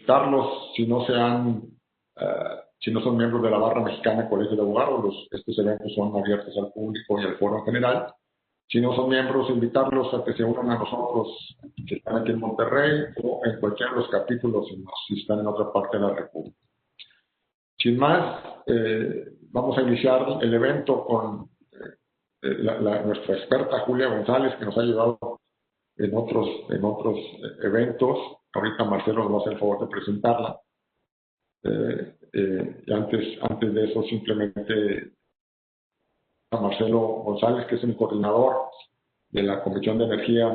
visitarlos si no son miembros de la Barra Mexicana del Colegio de Abogados. Estos eventos son abiertos al público y al foro en general. Si no son miembros, invitarlos a que se unan a nosotros, que están aquí en Monterrey o en cualquiera de los capítulos si están en otra parte de la República. Sin más, vamos a iniciar el evento con nuestra experta Julia González, que nos ha ayudado en otros eventos. Ahorita Marcelo nos va a hacer el favor de presentarla. Y antes de eso, simplemente a Marcelo González, que es el coordinador de la Comisión de Energía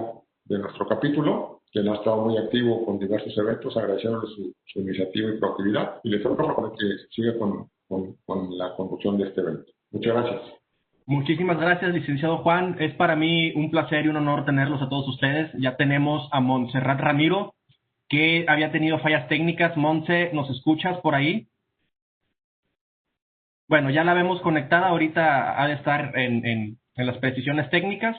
de nuestro capítulo, quien ha estado muy activo con diversos eventos, agradeciéndole su iniciativa y proactividad, y le cedo para que siga con la conducción de este evento. Muchas gracias. Muchísimas gracias, licenciado Juan. Es para mí un placer y un honor tenerlos a todos ustedes. Ya tenemos a Montserrat Ramiro, que había tenido fallas técnicas. Montse, ¿nos escuchas por ahí? Bueno, ya la vemos conectada. Ahorita ha de estar en las precisiones técnicas.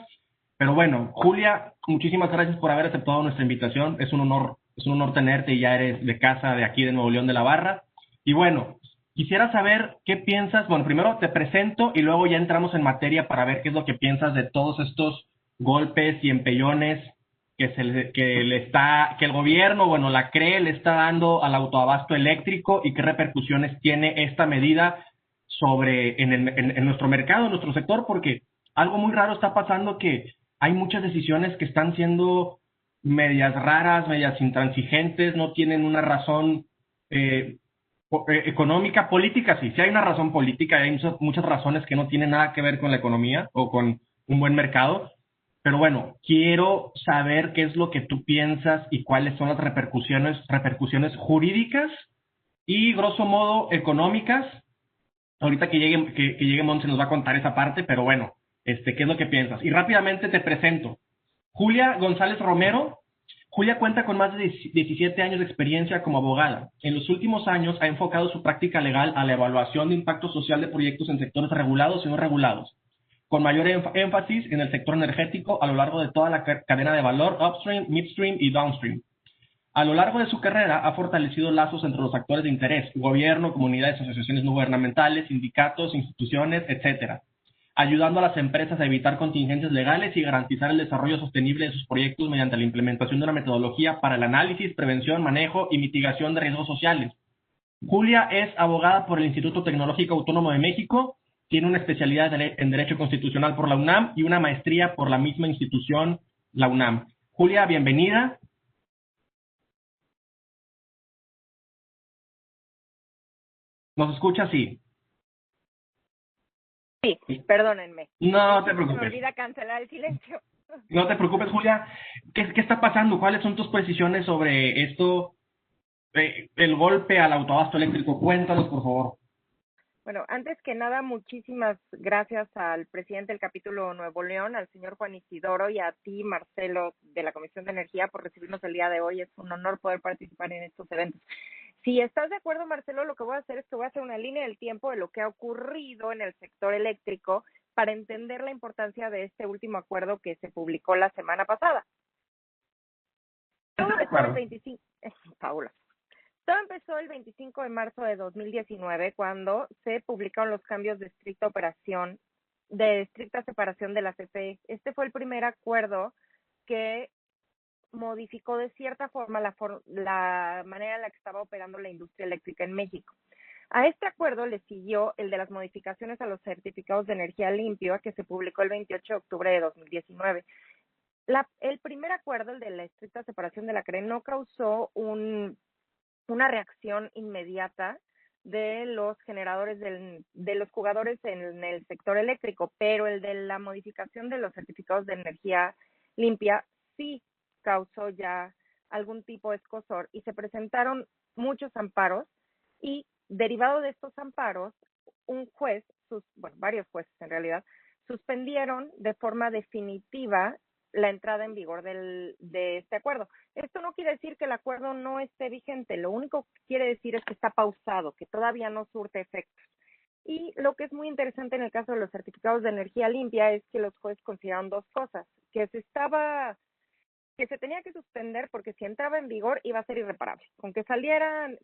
Pero bueno, Julia, muchísimas gracias por haber aceptado nuestra invitación. Es un honor tenerte y ya eres de casa de aquí de Nuevo León de la Barra. Y bueno, quisiera saber qué piensas. Bueno, primero te presento y luego ya entramos en materia para ver qué es lo que piensas de todos estos golpes y empellones que el gobierno, bueno, la CRE le está dando al autoabasto eléctrico y qué repercusiones tiene esta medida en nuestro mercado, en nuestro sector, porque algo muy raro está pasando, que hay muchas decisiones que están siendo medias raras, medias intransigentes, no tienen una razón económica. Política sí hay una razón política, hay muchas razones que no tienen nada que ver con la economía o con un buen mercado. Pero bueno, quiero saber qué es lo que tú piensas y cuáles son las repercusiones jurídicas y, grosso modo, económicas. Ahorita que llegue Montse nos va a contar esa parte, pero bueno, ¿qué es lo que piensas? Y rápidamente te presento. Julia González Romero. Julia cuenta con más de 17 años de experiencia como abogada. En los últimos años ha enfocado su práctica legal a la evaluación de impacto social de proyectos en sectores regulados y no regulados, con mayor énfasis en el sector energético a lo largo de toda la cadena de valor, upstream, midstream y downstream. A lo largo de su carrera ha fortalecido lazos entre los actores de interés, gobierno, comunidades, asociaciones no gubernamentales, sindicatos, instituciones, etcétera, ayudando a las empresas a evitar contingencias legales y garantizar el desarrollo sostenible de sus proyectos mediante la implementación de una metodología para el análisis, prevención, manejo y mitigación de riesgos sociales. Julia es abogada por el Instituto Tecnológico Autónomo de México, tiene una especialidad en Derecho Constitucional por la UNAM y una maestría por la misma institución, la UNAM. Julia, bienvenida. ¿Nos escuchas? Sí. Sí, perdónenme. No te preocupes. Se me olvida cancelar el silencio. No te preocupes, Julia. ¿Qué está pasando? ¿Cuáles son tus posiciones sobre esto, el golpe al autoabasto eléctrico? Cuéntanos, por favor. Bueno, antes que nada, muchísimas gracias al presidente del capítulo Nuevo León, al señor Juan Isidoro, y a ti, Marcelo, de la Comisión de Energía, por recibirnos el día de hoy. Es un honor poder participar en estos eventos. Si estás de acuerdo, Marcelo, lo que voy a hacer es que voy a hacer una línea del tiempo de lo que ha ocurrido en el sector eléctrico para entender la importancia de este último acuerdo que se publicó la semana pasada. Todo empezó el 25, Paula. Todo empezó el 25 de marzo de 2019, cuando se publicaron los cambios de estricta separación de la CFE. Este fue el primer acuerdo que modificó de cierta forma la manera en la que estaba operando la industria eléctrica en México. A este acuerdo le siguió el de las modificaciones a los certificados de energía limpia, que se publicó el 28 de octubre de 2019. El primer acuerdo, el de la estricta separación de la CRE, no causó una reacción inmediata de los generadores, de los jugadores en el sector eléctrico, pero el de la modificación de los certificados de energía limpia sí causó ya algún tipo de escozor, y se presentaron muchos amparos, y derivado de estos amparos, varios jueces en realidad, suspendieron de forma definitiva la entrada en vigor de este acuerdo. Esto no quiere decir que el acuerdo no esté vigente, lo único que quiere decir es que está pausado, que todavía no surte efectos. Y lo que es muy interesante en el caso de los certificados de energía limpia es que los jueces consideraron dos cosas: que se estaba que se tenía que suspender porque si entraba en vigor iba a ser irreparable, con que salieran,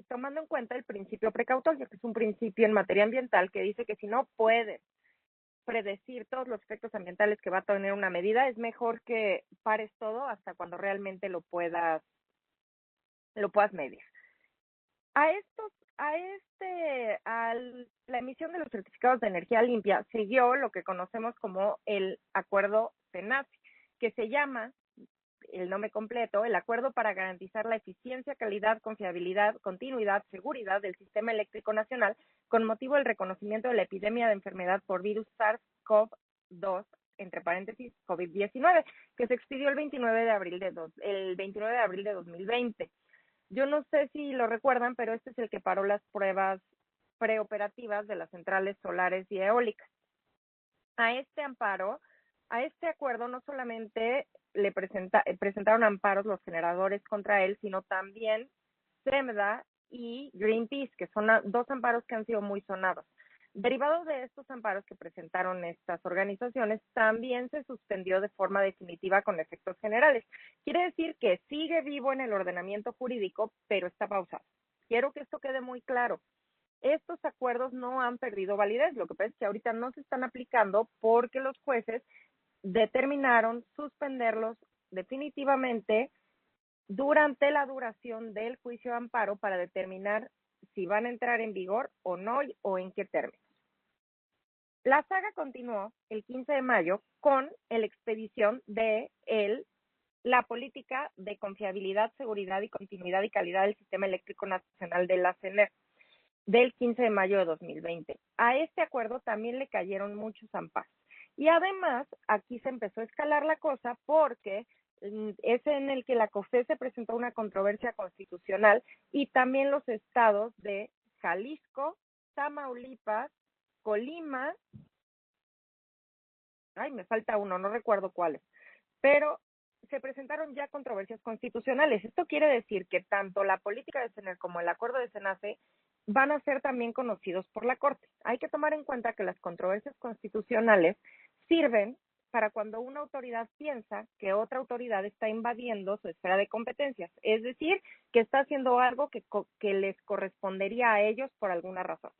tomando en cuenta el principio precautorio, que es un principio en materia ambiental que dice que si no puedes predecir todos los efectos ambientales que va a tener una medida, es mejor que pares todo hasta cuando realmente lo puedas medir. La emisión de los certificados de energía limpia siguió lo que conocemos como el acuerdo CENACE, que se llama, el nombre completo, el Acuerdo para garantizar la eficiencia, calidad, confiabilidad, continuidad, seguridad del sistema eléctrico nacional con motivo del reconocimiento de la epidemia de enfermedad por virus SARS-CoV-2, entre paréntesis, COVID-19, que se expidió el 29 de abril de 2020. Yo no sé si lo recuerdan, pero este es el que paró las pruebas preoperativas de las centrales solares y eólicas. A este acuerdo no solamente presentaron amparos los generadores contra él, sino también SEMDA y Greenpeace, que son dos amparos que han sido muy sonados. Derivado de estos amparos que presentaron estas organizaciones, también se suspendió de forma definitiva con efectos generales. Quiere decir que sigue vivo en el ordenamiento jurídico, pero está pausado. Quiero que esto quede muy claro. Estos acuerdos no han perdido validez. Lo que pasa es que ahorita no se están aplicando porque los jueces determinaron suspenderlos definitivamente durante la duración del juicio de amparo para determinar si van a entrar en vigor o no o en qué términos. La saga continuó el 15 de mayo con la expedición de la política de confiabilidad, seguridad y continuidad y calidad del sistema eléctrico nacional de la CENER del 15 de mayo de 2020. A este acuerdo también le cayeron muchos amparos. Y además, aquí se empezó a escalar la cosa porque es en el que la COFECE presentó una controversia constitucional y también los estados de Jalisco, Tamaulipas, Colima, me falta uno, no recuerdo cuáles, pero se presentaron ya controversias constitucionales. Esto quiere decir que tanto la política de CENER como el acuerdo de CENACE van a ser también conocidos por la Corte. Hay que tomar en cuenta que las controversias constitucionales sirven para cuando una autoridad piensa que otra autoridad está invadiendo su esfera de competencias, es decir, que está haciendo algo que les correspondería a ellos por alguna razón.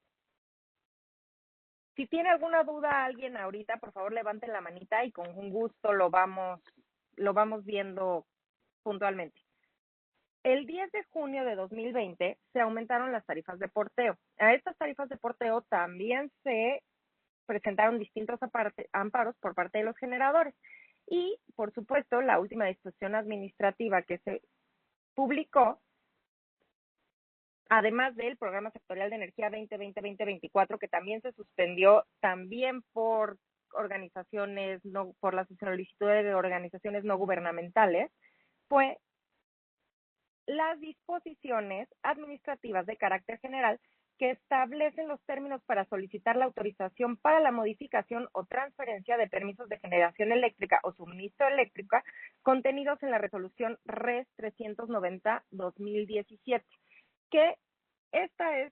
Si tiene alguna duda alguien ahorita, por favor levanten la manita y con un gusto lo vamos viendo puntualmente. El 10 de junio de 2020 se aumentaron las tarifas de porteo. A estas tarifas de porteo también se presentaron distintos amparos por parte de los generadores. Y, por supuesto, la última disposición administrativa que se publicó, además del Programa Sectorial de Energía 2020-2024, que también se suspendió también por por las solicitudes de organizaciones no gubernamentales, fue las disposiciones administrativas de carácter general que establecen los términos para solicitar la autorización para la modificación o transferencia de permisos de generación eléctrica o suministro eléctrica contenidos en la resolución RES 390-2017, que esta es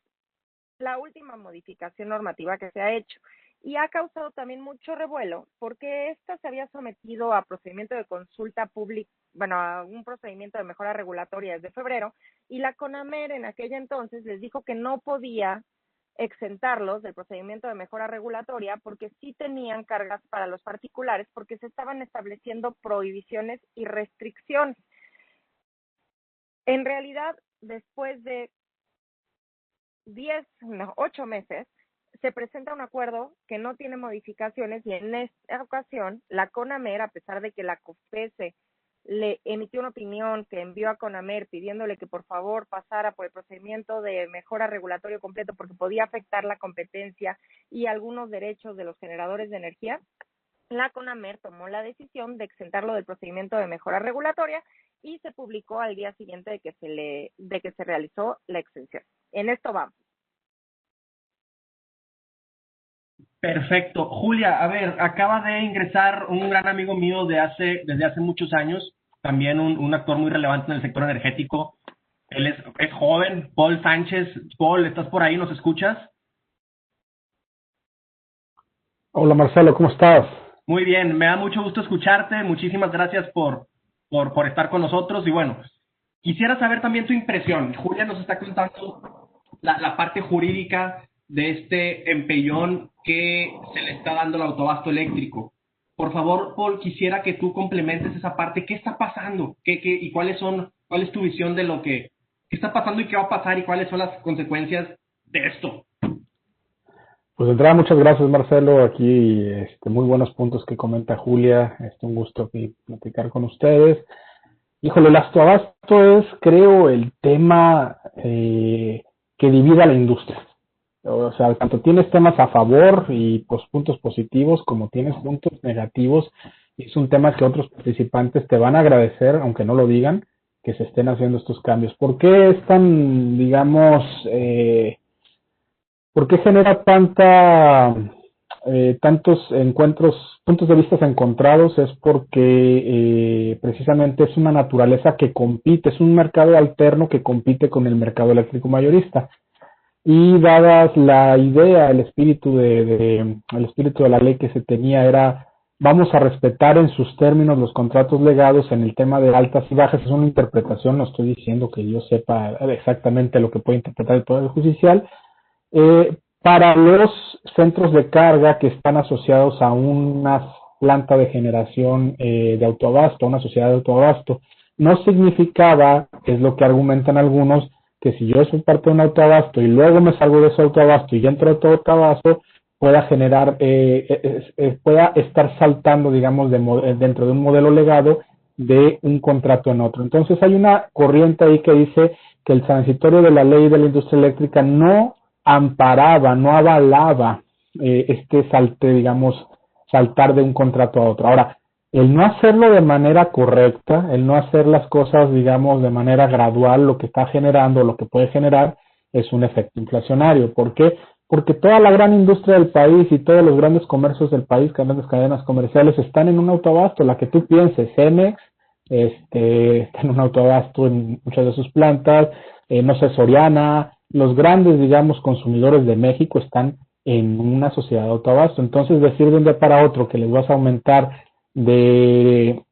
la última modificación normativa que se ha hecho y ha causado también mucho revuelo porque esta se había sometido a procedimiento de consulta pública, a un procedimiento de mejora regulatoria desde febrero, y la CONAMER en aquella entonces les dijo que no podía exentarlos del procedimiento de mejora regulatoria porque sí tenían cargas para los particulares porque se estaban estableciendo prohibiciones y restricciones. En realidad, después de 8 meses, se presenta un acuerdo que no tiene modificaciones y en esta ocasión la CONAMER, a pesar de que la COFECE le emitió una opinión que envió a CONAMER pidiéndole que por favor pasara por el procedimiento de mejora regulatorio completo porque podía afectar la competencia y algunos derechos de los generadores de energía, la CONAMER tomó la decisión de exentarlo del procedimiento de mejora regulatoria y se publicó al día siguiente de que se realizó la exención. En esto vamos. Perfecto. Julia, a ver, acaba de ingresar un gran amigo mío desde hace muchos años, también un actor muy relevante en el sector energético. Él es joven, Paul Sánchez. Paul, ¿estás por ahí? ¿Nos escuchas? Hola Marcelo, ¿cómo estás? Muy bien, me da mucho gusto escucharte. Muchísimas gracias por estar con nosotros. Y bueno, quisiera saber también tu impresión. Julia nos está contando la parte jurídica de este empellón que se le está dando al autoabasto eléctrico. Por favor, Paul, quisiera que tú complementes esa parte. ¿Qué está pasando? ¿Y cuál es tu visión de lo qué está pasando y qué va a pasar y cuáles son las consecuencias de esto? Pues de entrada, muchas gracias, Marcelo. Aquí muy buenos puntos que comenta Julia. Un gusto aquí platicar con ustedes. Híjole, el autoabasto es, creo, el tema que divide a la industria. O sea, tanto tienes temas a favor y pues puntos positivos como tienes puntos negativos. Y es un tema que otros participantes te van a agradecer, aunque no lo digan, que se estén haciendo estos cambios. ¿Por qué es tan, digamos, por qué genera tantos puntos de vista encontrados? Es porque precisamente es una naturaleza que compite, es un mercado alterno que compite con el mercado eléctrico mayorista. Y dadas la idea, el espíritu de la ley que se tenía era vamos a respetar en sus términos los contratos legados en el tema de altas y bajas. Es una interpretación, no estoy diciendo que yo sepa exactamente lo que puede interpretar el Poder Judicial. Para los centros de carga que están asociados a una planta de generación de autoabasto, una sociedad de autoabasto, no significaba, es lo que argumentan algunos, que si yo soy parte de un autoabasto y luego me salgo de ese autoabasto y entro a otro autoabasto, pueda generar, pueda estar saltando, digamos, dentro de un modelo legado de un contrato en otro. Entonces hay una corriente ahí que dice que el transitorio de la ley de la industria eléctrica no amparaba, no avalaba saltar de un contrato a otro. Ahora, el no hacerlo de manera correcta, el no hacer las cosas, digamos, de manera gradual, lo que está generando, lo que puede generar, es un efecto inflacionario. ¿Por qué? Porque toda la gran industria del país y todos los grandes comercios del país, grandes cadenas comerciales, están en un autoabasto. La que tú pienses, Cemex, está en un autoabasto en muchas de sus plantas, no sé, Soriana, los grandes, digamos, consumidores de México están en una sociedad de autoabasto. Entonces, decir de un día para otro que les vas a aumentar en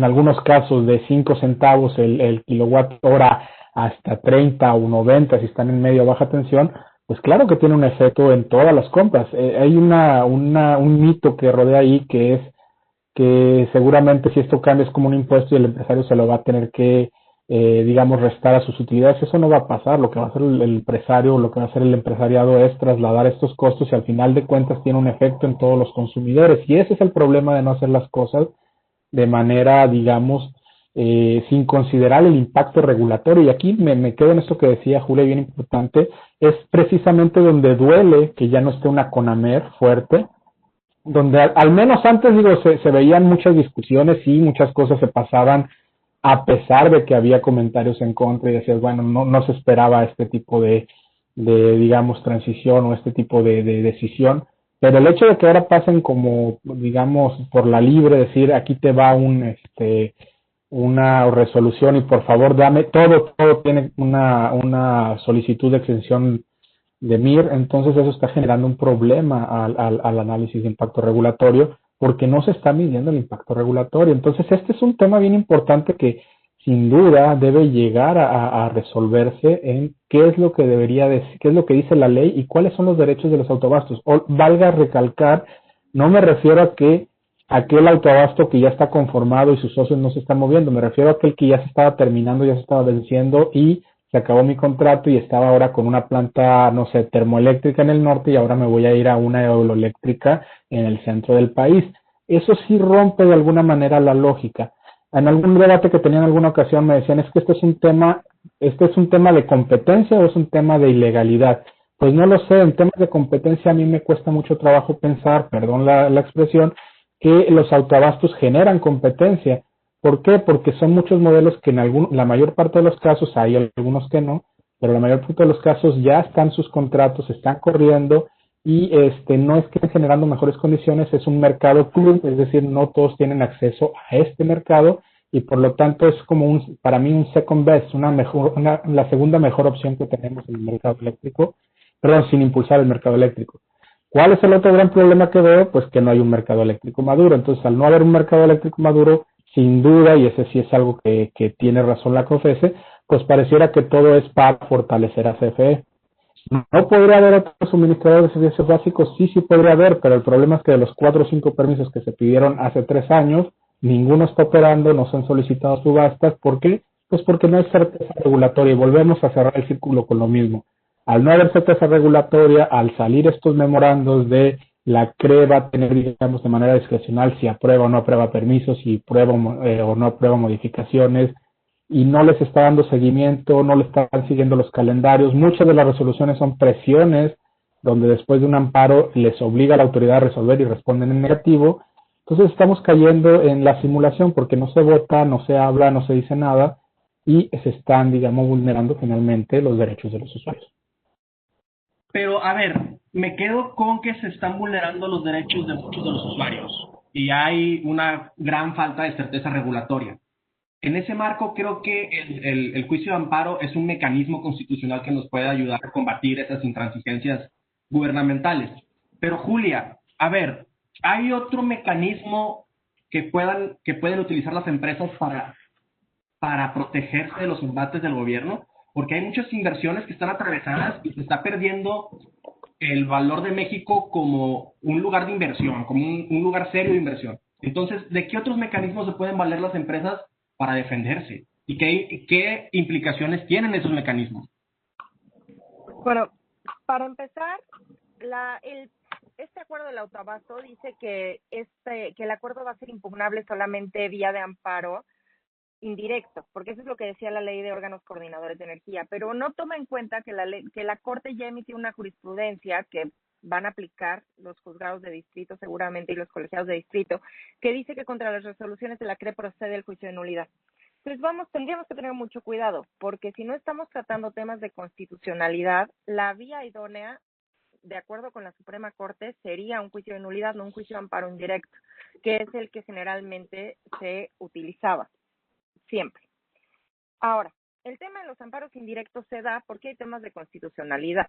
algunos casos, de 5 centavos el kilowatt hora hasta 30 o 90 si están en medio o baja tensión, pues claro que tiene un efecto en todas las compras. Hay un mito que rodea ahí, que es que seguramente si esto cambia es como un impuesto y el empresario se lo va a tener que digamos, restar a sus utilidades. Eso no va a pasar. Lo que va a hacer el empresario, lo que va a hacer el empresariado es trasladar estos costos y al final de cuentas tiene un efecto en todos los consumidores. Y ese es el problema de no hacer las cosas de manera, digamos, sin considerar el impacto regulatorio. Y aquí me quedo en esto que decía Julia, bien importante, es precisamente donde duele que ya no esté una CONAMER fuerte, donde al menos antes, digo, se veían muchas discusiones y muchas cosas se pasaban a pesar de que había comentarios en contra y decías, bueno, no se esperaba este tipo de digamos, transición o este tipo de decisión, pero el hecho de que ahora pasen como, digamos, por la libre, decir, aquí te va una resolución y por favor dame, todo tiene una solicitud de extensión de MIR, entonces eso está generando un problema al análisis de impacto regulatorio, porque no se está midiendo el impacto regulatorio. Entonces este es un tema bien importante que sin duda debe llegar a resolverse en qué es lo que debería decir, qué es lo que dice la ley y cuáles son los derechos de los autoabastos. O, valga recalcar, no me refiero a que aquel autoabasto que ya está conformado y sus socios no se están moviendo, me refiero a aquel que ya se estaba terminando, ya se estaba venciendo y se acabó mi contrato y estaba ahora con una planta, no sé, termoeléctrica en el norte y ahora me voy a ir a una eoloeléctrica en el centro del país. Eso sí rompe de alguna manera la lógica. En algún debate que tenía en alguna ocasión me decían, es que este es un tema de competencia o es un tema de ilegalidad. Pues no lo sé, en temas de competencia a mí me cuesta mucho trabajo pensar, perdón la expresión, que los autoabastos generan competencia. ¿Por qué? Porque son muchos modelos que la mayor parte de los casos, hay algunos que no, pero la mayor parte de los casos ya están sus contratos, están corriendo y no es que estén generando mejores condiciones, es un mercado club, es decir, no todos tienen acceso a este mercado y por lo tanto es como para mí un second best, la segunda mejor opción que tenemos en el mercado eléctrico, perdón, sin impulsar el mercado eléctrico. ¿Cuál es el otro gran problema que veo? Pues que no hay un mercado eléctrico maduro. Entonces, al no haber un mercado eléctrico maduro, sin duda, y ese sí es algo que tiene razón la COFESE, pues pareciera que todo es para fortalecer a CFE. ¿No podría haber otros suministradores de servicios básicos? Sí, sí podría haber, pero el problema es que de los 4 o 5 permisos que se pidieron hace 3 años, ninguno está operando, no se han solicitado subastas. ¿Por qué? Pues porque no hay certeza regulatoria y volvemos a cerrar el círculo con lo mismo. Al no haber certeza regulatoria, al salir estos memorandos de la CRE va a tener, digamos, de manera discrecional si aprueba o no aprueba permisos, si aprueba o no aprueba modificaciones, y no les está dando seguimiento, no le están siguiendo los calendarios. Muchas de las resoluciones son presiones, donde después de un amparo les obliga a la autoridad a resolver y responden en negativo. Entonces estamos cayendo en la simulación porque no se vota, no se habla, no se dice nada y se están, digamos, vulnerando finalmente los derechos de los usuarios. Pero, a ver, me quedo con que se están vulnerando los derechos de muchos de los usuarios y hay una gran falta de certeza regulatoria. En ese marco, creo que el juicio de amparo es un mecanismo constitucional que nos puede ayudar a combatir esas intransigencias gubernamentales. Pero, Julia, a ver, ¿hay otro mecanismo que pueden utilizar las empresas para protegerse de los embates del gobierno? Porque hay muchas inversiones que están atravesadas y se está perdiendo el valor de México como un lugar de inversión, como un lugar serio de inversión. Entonces, ¿de qué otros mecanismos se pueden valer las empresas para defenderse? ¿Y qué implicaciones tienen esos mecanismos? Bueno, para empezar, este acuerdo del autoabasto dice que el acuerdo va a ser impugnable solamente vía de amparo indirecto, porque eso es lo que decía la ley de órganos coordinadores de energía, pero no toma en cuenta que la Corte ya emitió una jurisprudencia que van a aplicar los juzgados de distrito seguramente y los colegiados de distrito, que dice que contra las resoluciones de la CRE procede el juicio de nulidad. Entonces tendríamos que tener mucho cuidado, porque si no estamos tratando temas de constitucionalidad, la vía idónea, de acuerdo con la Suprema Corte, sería un juicio de nulidad, no un juicio de amparo indirecto, que es el que generalmente se utilizaba siempre. Ahora, el tema de los amparos indirectos se da porque hay temas de constitucionalidad.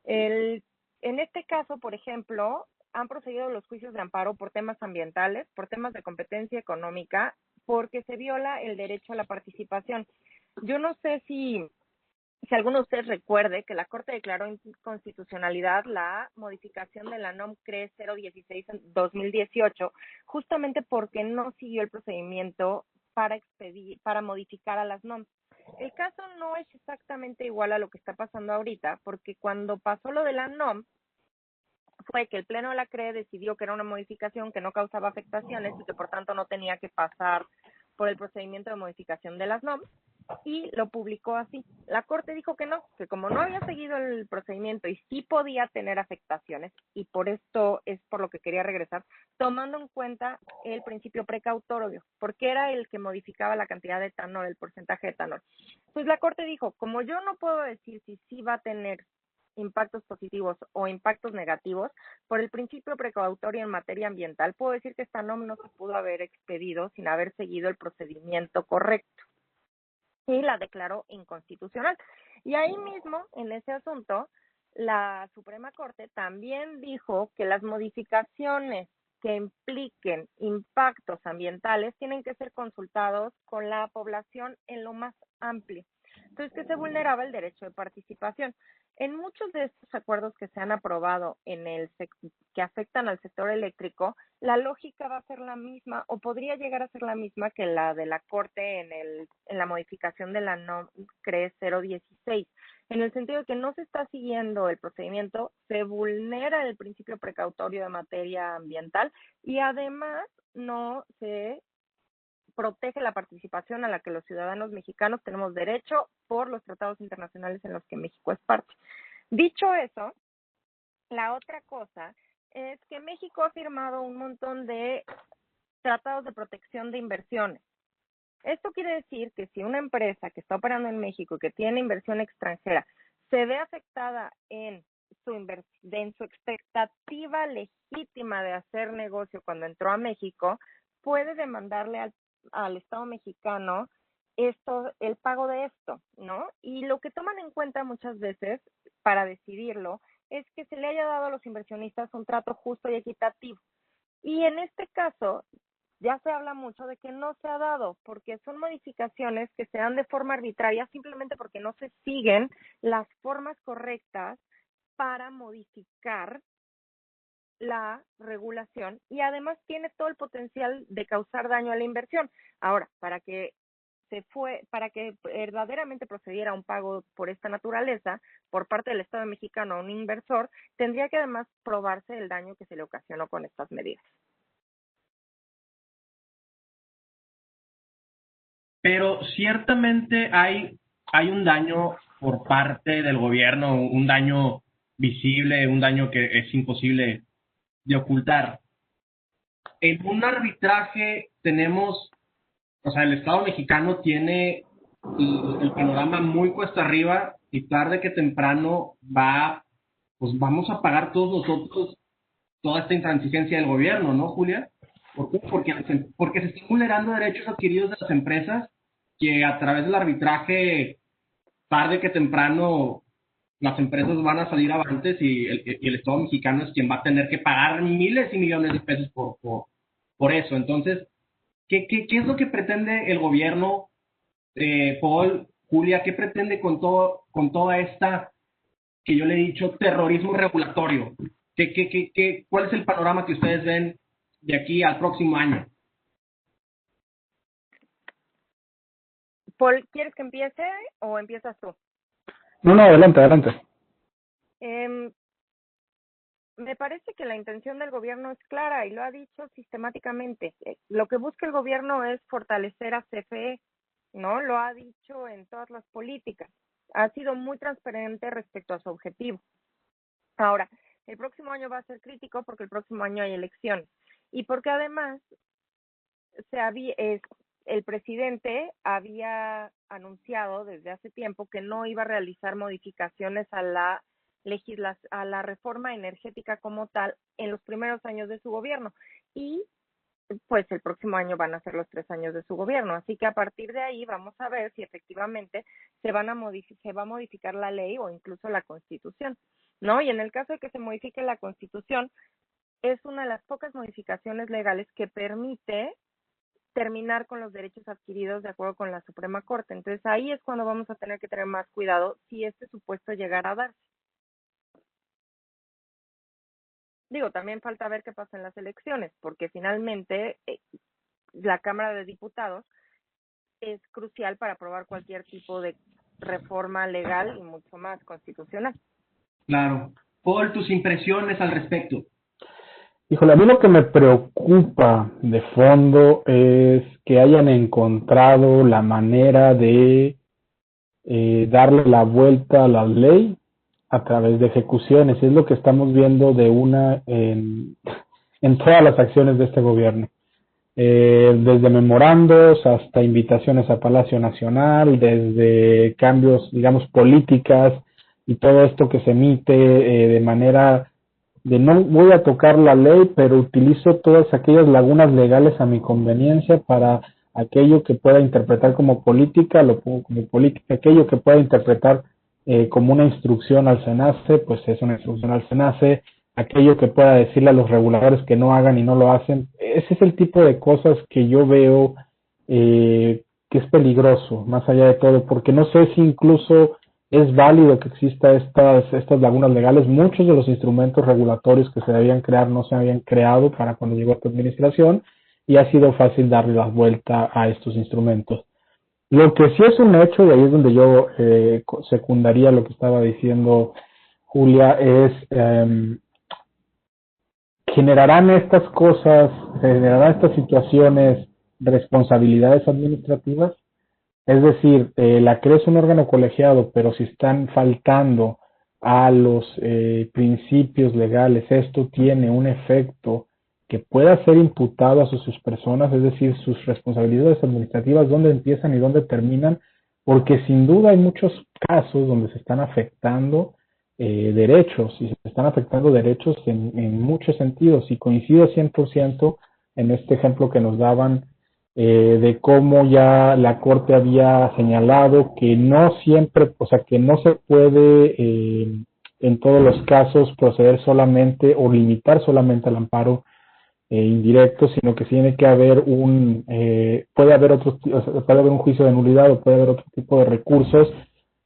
En este caso, por ejemplo, han procedido los juicios de amparo por temas ambientales, por temas de competencia económica, porque se viola el derecho a la participación. Yo no sé si alguno de ustedes recuerde que la Corte declaró inconstitucionalidad la modificación de la NOM CRE 016 en 2018, justamente porque no siguió el procedimiento para modificar a las NOM. El caso no es exactamente igual a lo que está pasando ahorita, porque cuando pasó lo de la NOM, fue que el Pleno de la CRE decidió que era una modificación que no causaba afectaciones y que por tanto no tenía que pasar por el procedimiento de modificación de las NOM, y lo publicó así. La Corte dijo que no, que como no había seguido el procedimiento y sí podía tener afectaciones, y por esto es por lo que quería regresar, tomando en cuenta el principio precautorio, porque era el que modificaba la cantidad de etanol, el porcentaje de etanol. Pues la Corte dijo, como yo no puedo decir si sí va a tener impactos positivos o impactos negativos, por el principio precautorio en materia ambiental, puedo decir que esta NOM no se pudo haber expedido sin haber seguido el procedimiento correcto, y la declaró inconstitucional. Y ahí mismo, en ese asunto, la Suprema Corte también dijo que las modificaciones que impliquen impactos ambientales tienen que ser consultados con la población en lo más amplio. Entonces, que se vulneraba el derecho de participación. En muchos de estos acuerdos que se han aprobado que afectan al sector eléctrico, la lógica va a ser la misma o podría llegar a ser la misma que la de la Corte en la modificación de la NOM CRE 016, en el sentido de que no se está siguiendo el procedimiento, se vulnera el principio precautorio de materia ambiental y además no se protege la participación a la que los ciudadanos mexicanos tenemos derecho por los tratados internacionales en los que México es parte. Dicho eso, la otra cosa es que México ha firmado un montón de tratados de protección de inversiones. Esto quiere decir que si una empresa que está operando en México y que tiene inversión extranjera se ve afectada en su expectativa legítima de hacer negocio cuando entró a México, puede demandarle al Estado mexicano el pago de esto, ¿no? Y lo que toman en cuenta muchas veces para decidirlo es que se le haya dado a los inversionistas un trato justo y equitativo. Y en este caso, ya se habla mucho de que no se ha dado, porque son modificaciones que se dan de forma arbitraria simplemente porque no se siguen las formas correctas para modificar la regulación, y además tiene todo el potencial de causar daño a la inversión. Ahora, para que verdaderamente procediera a un pago por esta naturaleza por parte del Estado mexicano a un inversor, tendría que además probarse el daño que se le ocasionó con estas medidas. Pero ciertamente hay un daño por parte del gobierno, un daño visible, un daño que es imposible de ocultar. En un arbitraje tenemos, o sea, el Estado mexicano tiene el panorama muy cuesta arriba y tarde que temprano pues vamos a pagar todos nosotros toda esta intransigencia del gobierno, ¿no, Julia? ¿Por qué? Porque se están vulnerando derechos adquiridos de las empresas que a través del arbitraje, tarde que temprano, las empresas van a salir avantes y el Estado mexicano es quien va a tener que pagar miles y millones de pesos por eso. Entonces, ¿qué es lo que pretende el gobierno, Paul, Julia? ¿Qué pretende con toda esta, que yo le he dicho, terrorismo regulatorio? ¿Cuál es el panorama que ustedes ven de aquí al próximo año? Paul, ¿quieres que empiece o empiezas tú? No, adelante. Me parece que la intención del gobierno es clara y lo ha dicho sistemáticamente. Lo que busca el gobierno es fortalecer a CFE, ¿no? Lo ha dicho en todas las políticas. Ha sido muy transparente respecto a su objetivo. Ahora, el próximo año va a ser crítico porque el próximo año hay elecciones y porque además el presidente había anunciado desde hace tiempo que no iba a realizar modificaciones a la reforma energética como tal en los primeros años de su gobierno, y pues el próximo año van a ser los 3 años de su gobierno, así que a partir de ahí vamos a ver si efectivamente se va a modificar la ley o incluso la Constitución, ¿no? Y en el caso de que se modifique la Constitución, es una de las pocas modificaciones legales que permite terminar con los derechos adquiridos de acuerdo con la Suprema Corte. Entonces ahí es cuando vamos a tener que tener más cuidado si este supuesto llegara a darse. Digo, también falta ver qué pasa en las elecciones, porque finalmente la Cámara de Diputados es crucial para aprobar cualquier tipo de reforma legal y mucho más constitucional. Claro. Paul, tus impresiones al respecto. Híjole, a mí lo que me preocupa de fondo es que hayan encontrado la manera de darle la vuelta a la ley a través de ejecuciones. Es lo que estamos viendo en todas las acciones de este gobierno. Desde memorandos hasta invitaciones a Palacio Nacional, desde cambios, digamos, políticas y todo esto que se emite de manera de no voy a tocar la ley, pero utilizo todas aquellas lagunas legales a mi conveniencia para aquello que pueda interpretar como política, lo pongo como política, aquello que pueda interpretar como una instrucción al SENACE, pues es una instrucción al SENACE, aquello que pueda decirle a los reguladores que no hagan y no lo hacen. Ese es el tipo de cosas que yo veo que es peligroso, más allá de todo, porque no sé si incluso es válido que exista estas lagunas legales. Muchos de los instrumentos regulatorios que se debían crear no se habían creado para cuando llegó esta administración y ha sido fácil darle la vuelta a estos instrumentos. Lo que sí es un hecho, y ahí es donde yo secundaría lo que estaba diciendo Julia, es generarán estas situaciones responsabilidades administrativas. Es decir, la CRE es un órgano colegiado, pero si están faltando a los principios legales, esto tiene un efecto que pueda ser imputado a sus personas, es decir, sus responsabilidades administrativas, dónde empiezan y dónde terminan, porque sin duda hay muchos casos donde se están afectando derechos, y se están afectando derechos en muchos sentidos, y coincido 100% en este ejemplo que nos daban de cómo ya la Corte había señalado que no siempre, o sea, que no se puede en todos los casos proceder solamente o limitar solamente al amparo indirecto, sino que tiene que haber puede haber puede haber un juicio de nulidad o puede haber otro tipo de recursos.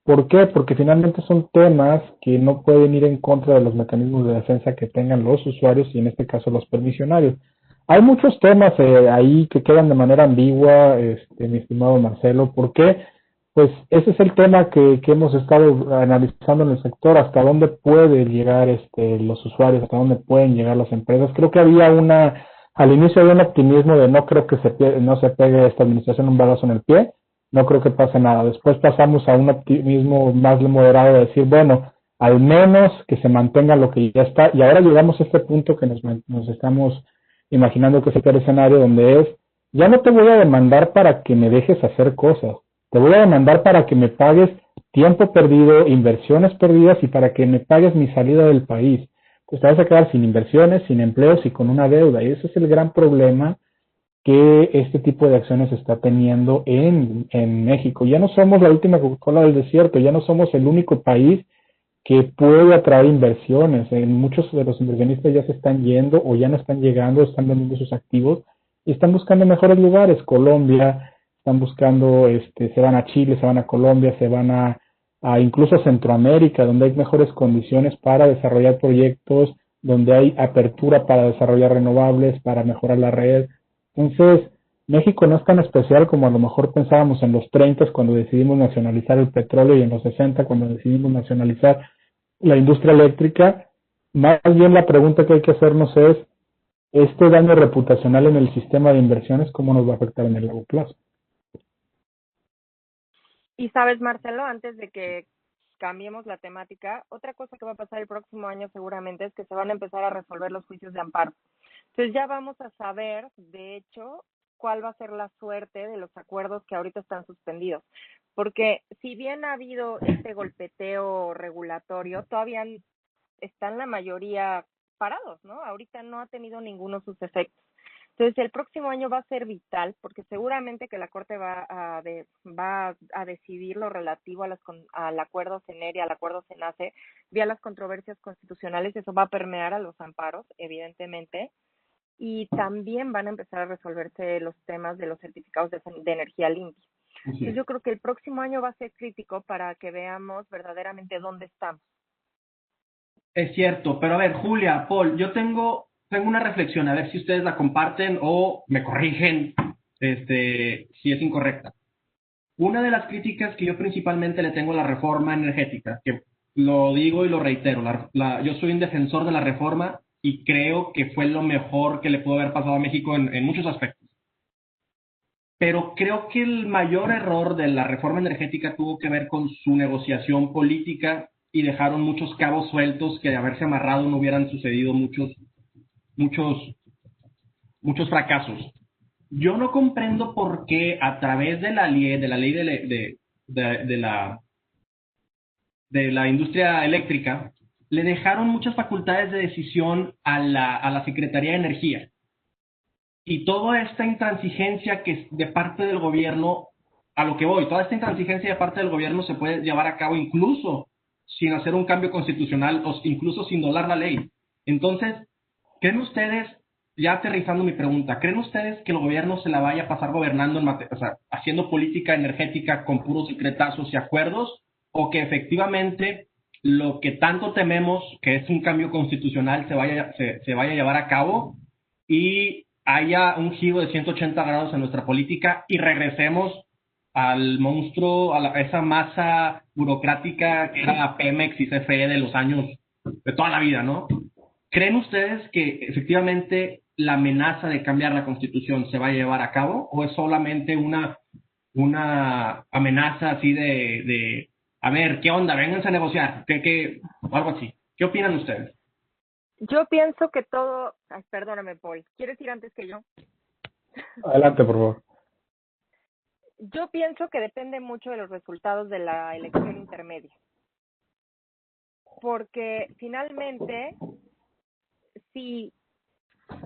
¿Por qué? Porque finalmente son temas que no pueden ir en contra de los mecanismos de defensa que tengan los usuarios y en este caso los permisionarios. Hay muchos temas ahí que quedan de manera ambigua, mi estimado Marcelo. ¿Por qué? Pues ese es el tema que hemos estado analizando en el sector, hasta dónde pueden llegar los usuarios, hasta dónde pueden llegar las empresas. Creo que al inicio había un optimismo de no creo que no se pegue esta administración un balazo en el pie, no creo que pase nada. Después pasamos a un optimismo más moderado de decir, bueno, al menos que se mantenga lo que ya está, y ahora llegamos a este punto que nos estamos imaginando que es el escenario donde ya no te voy a demandar para que me dejes hacer cosas, te voy a demandar para que me pagues tiempo perdido, inversiones perdidas y para que me pagues mi salida del país. Pues te vas a quedar sin inversiones, sin empleos y con una deuda. Y ese es el gran problema que este tipo de acciones está teniendo en México. Ya no somos la última Coca-Cola del desierto, ya no somos el único país que puede atraer inversiones. Muchos de los inversionistas ya se están yendo o ya no están llegando, están vendiendo sus activos y están buscando mejores lugares. Colombia, están buscando, se van a Chile, se van a Colombia, se van a incluso Centroamérica, donde hay mejores condiciones para desarrollar proyectos, donde hay apertura para desarrollar renovables, para mejorar la red. Entonces, México no es tan especial como a lo mejor pensábamos en los 30 cuando decidimos nacionalizar el petróleo y en los 60 cuando decidimos nacionalizar la industria eléctrica. Más bien la pregunta que hay que hacernos es, este daño reputacional en el sistema de inversiones, ¿cómo nos va a afectar en el largo plazo? Y sabes, Marcelo, antes de que cambiemos la temática, otra cosa que va a pasar el próximo año seguramente es que se van a empezar a resolver los juicios de amparo. Entonces ya vamos a saber, de hecho, cuál va a ser la suerte de los acuerdos que ahorita están suspendidos. Porque si bien ha habido este golpeteo regulatorio, todavía están la mayoría parados, ¿no? Ahorita no ha tenido ninguno sus efectos. Entonces, el próximo año va a ser vital porque seguramente que la Corte va a decidir lo relativo al acuerdo CENER y al acuerdo CENACE vía las controversias constitucionales. Eso va a permear a los amparos, evidentemente. Y también van a empezar a resolverse los temas de los certificados de energía limpia. Entonces, yo creo que el próximo año va a ser crítico para que veamos verdaderamente dónde estamos. Es cierto, pero a ver, Julia, Paul, yo tengo una reflexión, a ver si ustedes la comparten o me corrigen si es incorrecta. Una de las críticas que yo principalmente le tengo a la reforma energética, que lo digo y lo reitero, yo soy un defensor de la reforma y creo que fue lo mejor que le pudo haber pasado a México en muchos aspectos. Pero creo que el mayor error de la reforma energética tuvo que ver con su negociación política y dejaron muchos cabos sueltos que de haberse amarrado no hubieran sucedido muchos fracasos. Yo no comprendo por qué a través de la ley de la industria eléctrica le dejaron muchas facultades de decisión a la Secretaría de Energía. Y toda esta intransigencia que de parte del gobierno, a lo que voy, toda esta intransigencia de parte del gobierno se puede llevar a cabo incluso sin hacer un cambio constitucional o incluso sin violar la ley. Entonces, ¿creen ustedes, ya aterrizando mi pregunta, ¿creen ustedes que el gobierno se la vaya a pasar gobernando, haciendo política energética con puros secretazos y acuerdos? ¿O que efectivamente lo que tanto tememos, que es un cambio constitucional, se vaya a llevar a cabo y haya un giro de 180 grados en nuestra política y regresemos al monstruo, a esa masa burocrática que era Pemex y CFE de los años, de toda la vida, ¿no? ¿Creen ustedes que efectivamente la amenaza de cambiar la Constitución se va a llevar a cabo o es solamente una amenaza así de a ver, ¿qué onda? Vénganse a negociar, o algo así? ¿Qué opinan ustedes? Yo pienso que todo... Ay, perdóname, Paul. ¿Quieres ir antes que yo? Adelante, por favor. Yo pienso que depende mucho de los resultados de la elección intermedia. Porque finalmente, si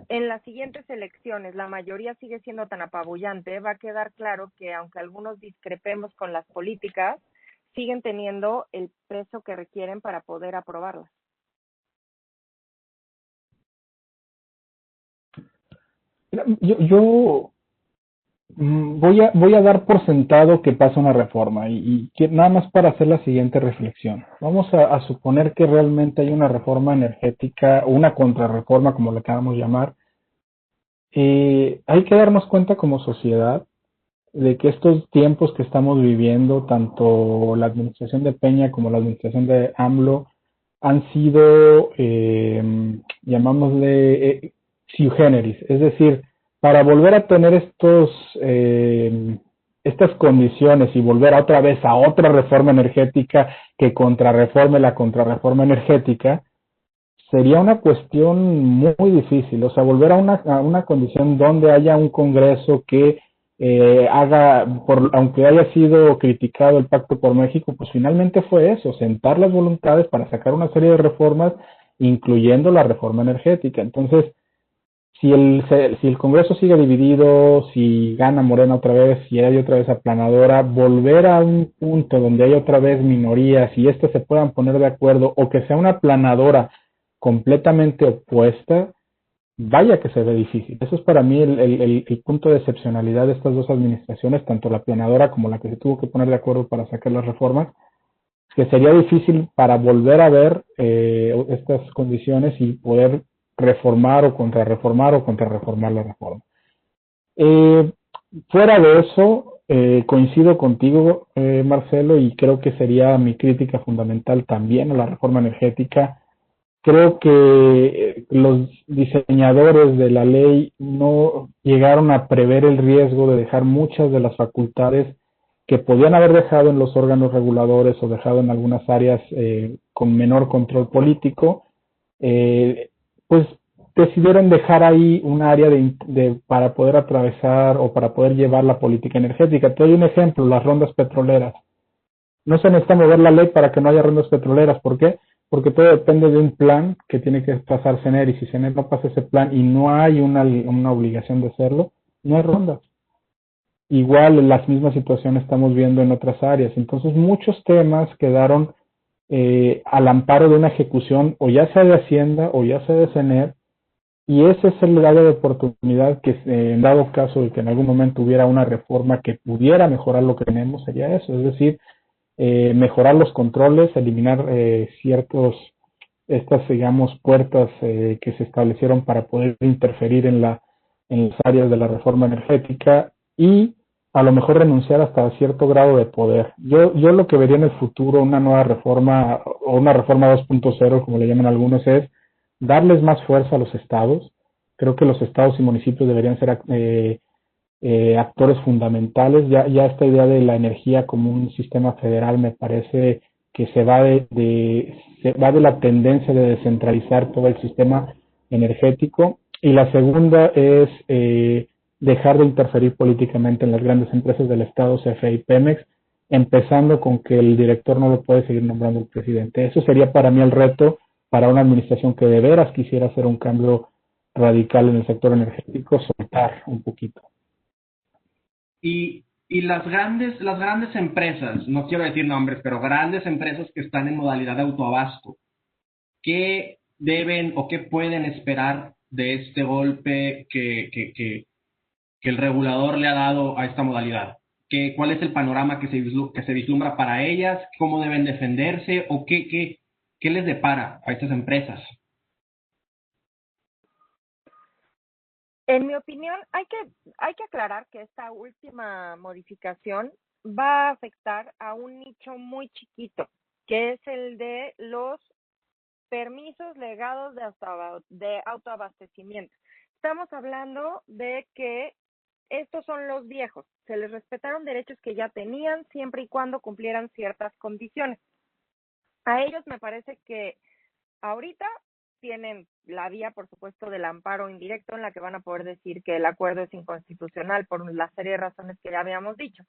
en las siguientes elecciones la mayoría sigue siendo tan apabullante, va a quedar claro que aunque algunos discrepemos con las políticas, siguen teniendo el peso que requieren para poder aprobarlas. Yo voy a dar por sentado que pasa una reforma nada más para hacer la siguiente reflexión. Vamos a suponer que realmente hay una reforma energética o una contrarreforma, como le queramos llamar. Hay que darnos cuenta como sociedad de que estos tiempos que estamos viviendo, tanto la administración de Peña como la administración de AMLO, han sido, llamámosle, sui generis, es decir, para volver a tener estas condiciones y volver otra vez a otra reforma energética que contrarreforme la contrarreforma energética, sería una cuestión muy difícil. O sea, volver a una condición donde haya un Congreso que aunque haya sido criticado el Pacto por México, pues finalmente fue eso, sentar las voluntades para sacar una serie de reformas, incluyendo la reforma energética. Entonces, si el Congreso sigue dividido, si gana Morena otra vez, si hay otra vez aplanadora, volver a un punto donde hay otra vez minorías y éstas se puedan poner de acuerdo o que sea una aplanadora completamente opuesta, vaya que se ve difícil. Eso es para mí el punto de excepcionalidad de estas dos administraciones, tanto la aplanadora como la que se tuvo que poner de acuerdo para sacar las reformas, que sería difícil para volver a ver estas condiciones y poder reformar o contrarreformar la reforma. Fuera de eso, coincido contigo, Marcelo, y creo que sería mi crítica fundamental también a la reforma energética. Creo que los diseñadores de la ley no llegaron a prever el riesgo de dejar muchas de las facultades que podían haber dejado en los órganos reguladores o dejado en algunas áreas con menor control político, pues decidieron dejar ahí un área para poder atravesar o para poder llevar la política energética. Te doy un ejemplo, las rondas petroleras. No se necesita mover la ley para que no haya rondas petroleras. ¿Por qué? Porque todo depende de un plan que tiene que pasar CENER, y si CENER no pasa ese plan y no hay una obligación de hacerlo, no hay rondas. Igual en las mismas situaciones estamos viendo en otras áreas. Entonces muchos temas quedaron al amparo de una ejecución o ya sea de Hacienda o ya sea de CENER, y ese es el área de oportunidad que en dado caso de que en algún momento hubiera una reforma que pudiera mejorar lo que tenemos, sería eso, es decir, mejorar los controles, eliminar estas, digamos, puertas que se establecieron para poder interferir en las áreas de la reforma energética y a lo mejor renunciar hasta cierto grado de poder. Yo lo que vería en el futuro, una nueva reforma o una reforma 2.0, como le llaman algunos, es darles más fuerza a los estados. Creo que los estados y municipios deberían ser actores fundamentales. Ya esta idea de la energía como un sistema federal me parece que se va de la tendencia de descentralizar todo el sistema energético. Y la segunda es dejar de interferir políticamente en las grandes empresas del Estado, CFE y Pemex, empezando con que el director no lo puede seguir nombrando el presidente. Eso sería para mí el reto para una administración que de veras quisiera hacer un cambio radical en el sector energético, soltar un poquito. Y las grandes empresas, no quiero decir nombres, pero grandes empresas que están en modalidad de autoabasto, ¿qué deben o qué pueden esperar de este golpe que el regulador le ha dado a esta modalidad? ¿Cuál es el panorama que se vislumbra para ellas? ¿Cómo deben defenderse? ¿O qué les depara a estas empresas? En mi opinión, hay que aclarar que esta última modificación va a afectar a un nicho muy chiquito, que es el de los permisos legados de autoabastecimiento. Estamos hablando de que estos son los viejos, se les respetaron derechos que ya tenían siempre y cuando cumplieran ciertas condiciones. A ellos me parece que ahorita tienen la vía, por supuesto, del amparo indirecto en la que van a poder decir que el acuerdo es inconstitucional por la serie de razones que ya habíamos dicho,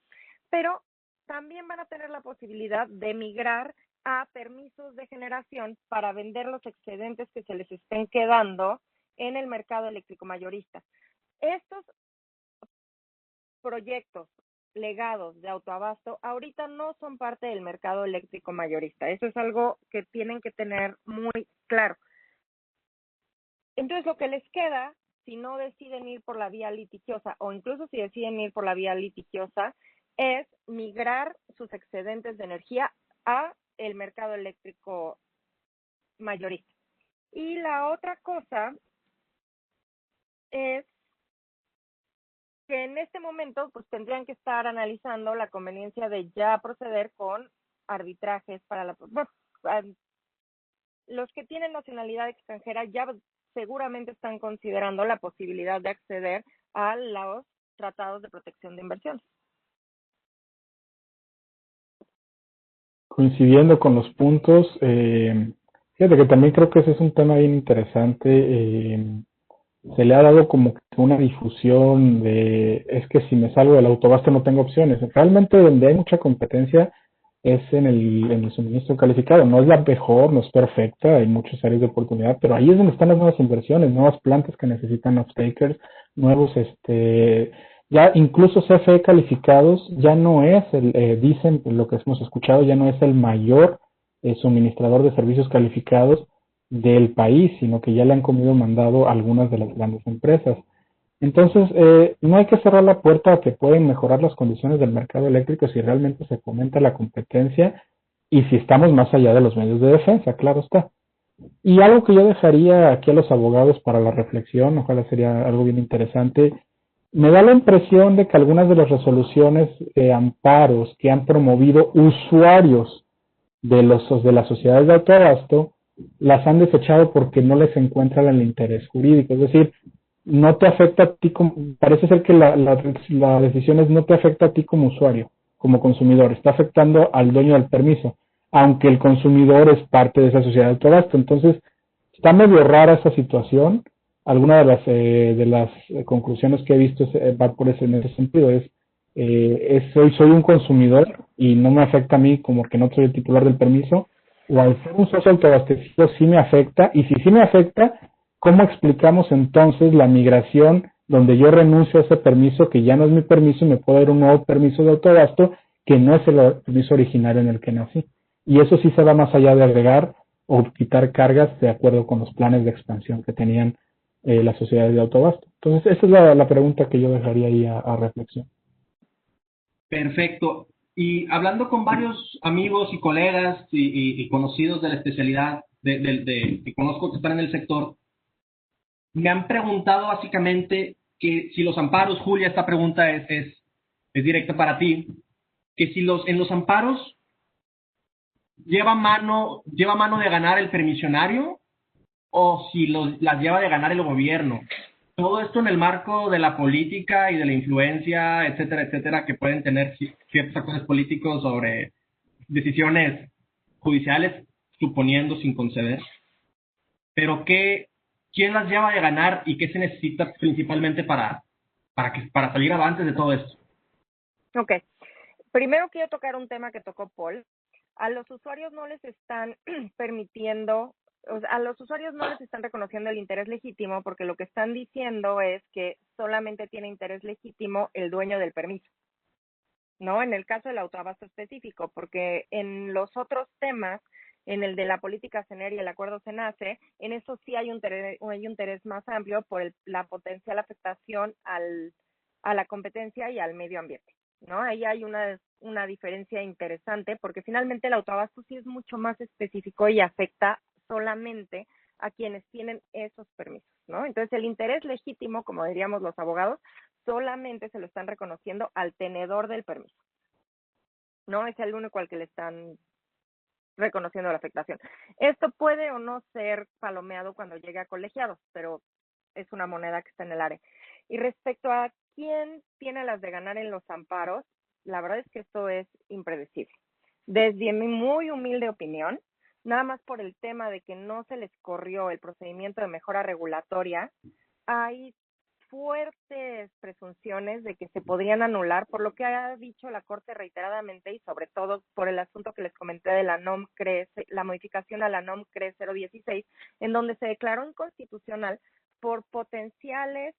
pero también van a tener la posibilidad de migrar a permisos de generación para vender los excedentes que se les estén quedando en el mercado eléctrico mayorista. Estos proyectos legados de autoabasto ahorita no son parte del mercado eléctrico mayorista. Eso es algo que tienen que tener muy claro. Entonces, lo que les queda, si no deciden ir por la vía litigiosa, o incluso si deciden ir por la vía litigiosa, es migrar sus excedentes de energía a el mercado eléctrico mayorista. Y la otra cosa es que en este momento pues tendrían que estar analizando la conveniencia de ya proceder con arbitrajes para la... Bueno, los que tienen nacionalidad extranjera ya seguramente están considerando la posibilidad de acceder a los tratados de protección de inversiones. Coincidiendo con los puntos, fíjate que también creo que ese es un tema bien interesante. Se le ha dado como que una difusión de, es que si me salgo del autobasto no tengo opciones. Realmente donde hay mucha competencia es en el suministro calificado. No es la mejor, no es perfecta, hay muchas áreas de oportunidad, pero ahí es donde están las nuevas inversiones, nuevas plantas que necesitan off-takers, nuevos, ya incluso CFE calificados ya no es dicen lo que hemos escuchado, ya no es el mayor suministrador de servicios calificados del país, sino que ya le han comido mandado a algunas de las grandes empresas. Entonces, no hay que cerrar la puerta a que pueden mejorar las condiciones del mercado eléctrico si realmente se fomenta la competencia y si estamos más allá de los medios de defensa, claro está. Y algo que yo dejaría aquí a los abogados para la reflexión, ojalá sería algo bien interesante, me da la impresión de que algunas de las resoluciones de amparos que han promovido usuarios de las sociedades de autoabasto las han desechado porque no les encuentran el interés jurídico. Es decir, no te afecta a ti como, parece ser que la decisión es no te afecta a ti como usuario, como consumidor, está afectando al dueño del permiso, aunque el consumidor es parte de esa sociedad de autoabasto. Entonces, está medio rara esa situación. Alguna de las conclusiones que he visto va por ese, en ese sentido, soy un consumidor y no me afecta a mí como que no soy el titular del permiso, o al ser un socio autoabastecido sí me afecta, y si sí me afecta, ¿cómo explicamos entonces la migración donde yo renuncio a ese permiso que ya no es mi permiso y me puedo dar un nuevo permiso de autogasto que no es el permiso originario en el que nací? Y eso sí se va más allá de agregar o quitar cargas de acuerdo con los planes de expansión que tenían las sociedades de autogasto. Entonces, esa es la pregunta que yo dejaría ahí a reflexión. Perfecto. Y hablando con varios amigos y colegas y conocidos de la especialidad que conozco que están en el sector, me han preguntado básicamente que si los amparos, Julia, esta pregunta es directa para ti, que si en los amparos lleva mano de ganar el permisionario o si las lleva de ganar el gobierno. Todo esto en el marco de la política y de la influencia, etcétera, que pueden tener ciertos actores políticos sobre decisiones judiciales, suponiendo sin conceder. Pero ¿quién las lleva de ganar y qué se necesita principalmente para salir adelante de todo esto? Ok. Primero quiero tocar un tema que tocó Paul. A los usuarios no les están permitiendo, o sea, a los usuarios no les están reconociendo el interés legítimo porque lo que están diciendo es que solamente tiene interés legítimo el dueño del permiso, ¿no? En el caso del autoabasto específico, porque en los otros temas, en el de la política CENER y el acuerdo SENACE, en eso sí hay un interés más amplio por la potencial afectación a la competencia y al medio ambiente, ¿no? Ahí hay una diferencia interesante porque finalmente el autoabasto sí es mucho más específico y afecta solamente a quienes tienen esos permisos, ¿no? Entonces el interés legítimo, como diríamos los abogados, solamente se lo están reconociendo al tenedor del permiso, no es el único al que le están reconociendo la afectación. Esto puede o no ser palomeado cuando llegue a colegiados, pero es una moneda que está en el aire. Y respecto a quién tiene las de ganar en los amparos, la verdad es que esto es impredecible. Desde mi muy humilde opinión, nada más por el tema de que no se les corrió el procedimiento de mejora regulatoria, hay fuertes presunciones de que se podrían anular, por lo que ha dicho la Corte reiteradamente y sobre todo por el asunto que les comenté de la NOM CRE, la modificación a la NOM CRE 016, en donde se declaró inconstitucional por potenciales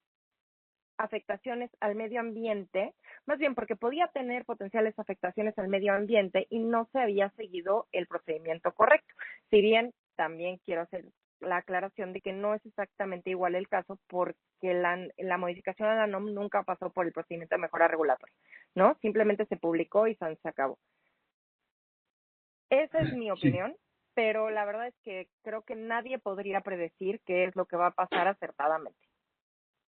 afectaciones al medio ambiente, más bien porque podía tener potenciales afectaciones al medio ambiente y no se había seguido el procedimiento correcto. Si bien también quiero hacer la aclaración de que no es exactamente igual el caso porque la modificación a la NOM nunca pasó por el procedimiento de mejora regulatoria, ¿no? Simplemente se publicó y se acabó. Esa es mi opinión, pero la verdad es que creo que nadie podría predecir qué es lo que va a pasar acertadamente.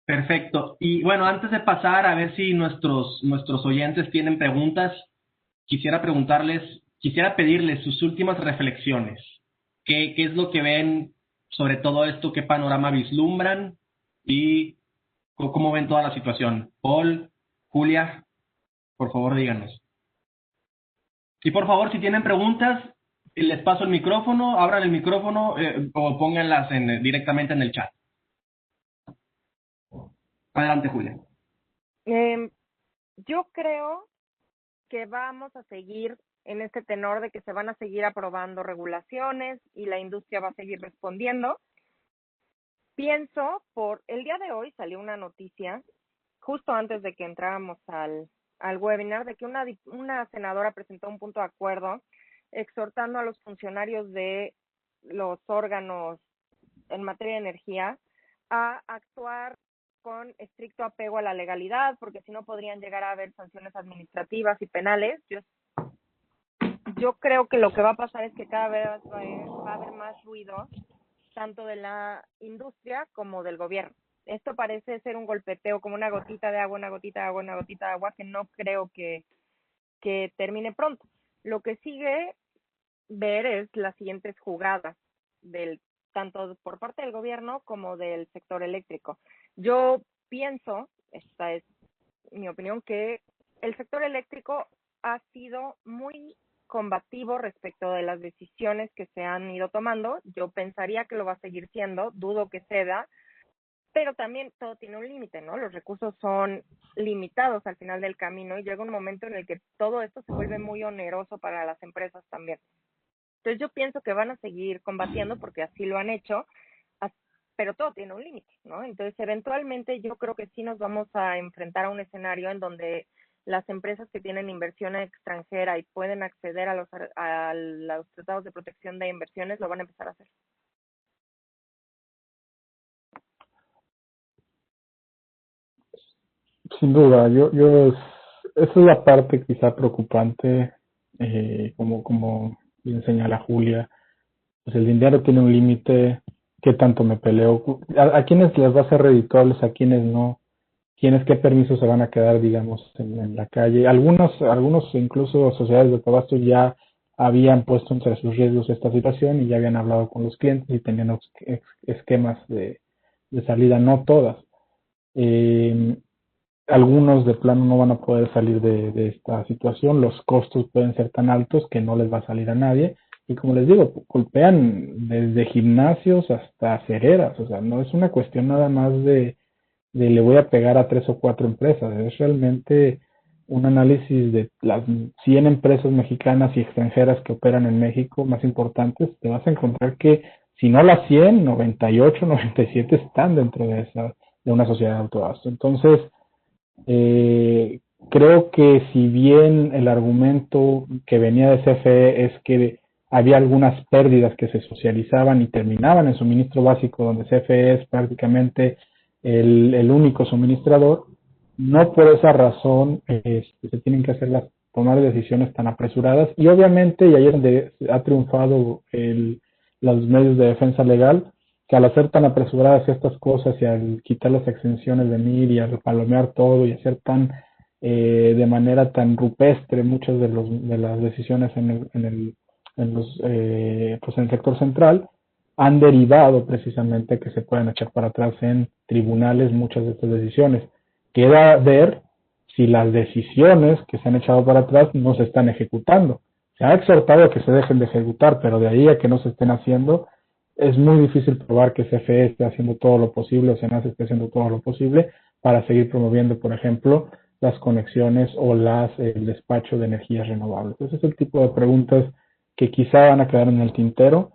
Perfecto. Y bueno, antes de pasar a ver si nuestros oyentes tienen preguntas, quisiera pedirles sus últimas reflexiones. ¿Qué es lo que ven sobre todo esto? ¿Qué panorama vislumbran? ¿Y cómo ven toda la situación? Paul, Julia, por favor díganos. Y por favor, si tienen preguntas, les paso el micrófono, abran el micrófono o pónganlas directamente en el chat. Adelante, Julia. Yo creo que vamos a seguir en este tenor de que se van a seguir aprobando regulaciones y la industria va a seguir respondiendo. Pienso, por el día de hoy salió una noticia, justo antes de que entráramos al webinar, de que una senadora presentó un punto de acuerdo exhortando a los funcionarios de los órganos en materia de energía a actuar con estricto apego a la legalidad, porque si no podrían llegar a haber sanciones administrativas y penales. Yo creo que lo que va a pasar es que cada vez va a haber más ruido, tanto de la industria como del gobierno. Esto parece ser un golpeteo, como una gotita de agua, una gotita de agua, una gotita de agua, que no creo que termine pronto. Lo que sigue ver es las siguientes jugadas tanto por parte del gobierno como del sector eléctrico. Yo pienso, esta es mi opinión, que el sector eléctrico ha sido muy combativo respecto de las decisiones que se han ido tomando. Yo pensaría que lo va a seguir siendo, dudo que ceda, pero también todo tiene un límite, ¿no? Los recursos son limitados al final del camino y llega un momento en el que todo esto se vuelve muy oneroso para las empresas también. Entonces yo pienso que van a seguir combatiendo porque así lo han hecho, pero todo tiene un límite, ¿no? Entonces eventualmente yo creo que sí nos vamos a enfrentar a un escenario en donde las empresas que tienen inversión extranjera y pueden acceder a los tratados de protección de inversiones lo van a empezar a hacer. Sin duda, esa es la parte quizá preocupante, como bien señala Julia, pues el dinero tiene un límite. ¿Qué tanto me peleo? ¿A quiénes les va a ser redituables, a quiénes no? ¿Quiénes qué permisos se van a quedar, digamos, en la calle? Algunos incluso sociedades de Tabasco ya habían puesto entre sus riesgos esta situación y ya habían hablado con los clientes y tenían esquemas de salida, no todas. Algunos de plano no van a poder salir de esta situación, los costos pueden ser tan altos que no les va a salir a nadie. Y como les digo, golpean desde gimnasios hasta cereras, o sea, no es una cuestión nada más de le voy a pegar a 3 o 4 empresas, es realmente un análisis de las 100 empresas mexicanas y extranjeras que operan en México más importantes, te vas a encontrar que si no las 100, 98, 97 están dentro de una sociedad de autoabasto. Entonces, creo que si bien el argumento que venía de CFE es que había algunas pérdidas que se socializaban y terminaban en suministro básico, donde CFE es prácticamente el único suministrador, no por esa razón se tienen que tomar decisiones tan apresuradas. Y obviamente, y ahí es donde ha triunfado los medios de defensa legal, que al hacer tan apresuradas estas cosas y al quitar las exenciones de MIR y al palomear todo y hacer de manera tan rupestre muchas de las decisiones en el sector central, han derivado precisamente que se puedan echar para atrás en tribunales muchas de estas decisiones. Queda ver si las decisiones que se han echado para atrás no se están ejecutando. Se ha exhortado a que se dejen de ejecutar, pero de ahí a que no se estén haciendo, es muy difícil probar que CFE esté haciendo todo lo posible o SENACE esté haciendo todo lo posible para seguir promoviendo, por ejemplo, las conexiones o el despacho de energías renovables. Ese es el tipo de preguntas que quizá van a quedar en el tintero.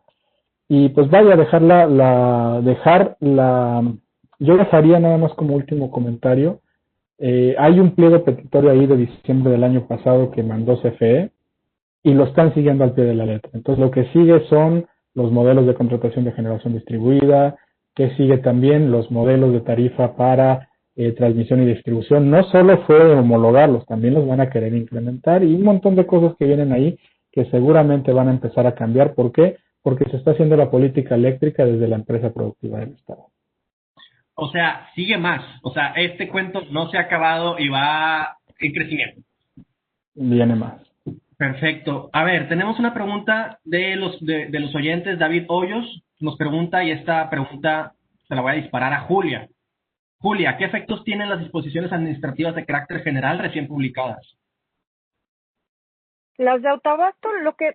Y pues vaya, dejar la Yo les haría nada más como último comentario. Hay un pliego petitorio ahí de diciembre del año pasado que mandó CFE y lo están siguiendo al pie de la letra. Entonces, lo que sigue son los modelos de contratación de generación distribuida, que sigue también los modelos de tarifa para transmisión y distribución. No solo fue homologarlos, también los van a querer implementar y un montón de cosas que vienen ahí que seguramente van a empezar a cambiar. ¿Por qué? Porque se está haciendo la política eléctrica desde la empresa productiva del Estado. O sea, sigue más. O sea, este cuento no se ha acabado y va en crecimiento. Viene más. Perfecto. A ver, tenemos una pregunta de los oyentes. David Hoyos nos pregunta, y esta pregunta se la voy a disparar a Julia. Julia, ¿qué efectos tienen las disposiciones administrativas de carácter general recién publicadas? Las de autoabasto, lo que